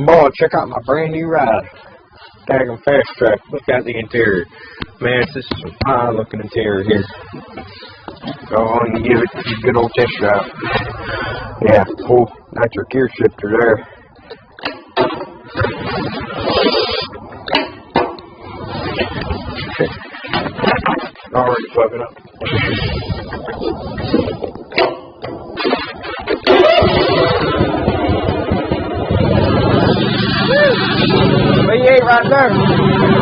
Boy, check out my brand new ride. Daggum Fast Track. Look at the interior. Man, this is some fine looking interior here. Go on and give it a good old test drive. Yeah, cool. That's your gear shifter there. Okay. Already plugging up. V8 right there.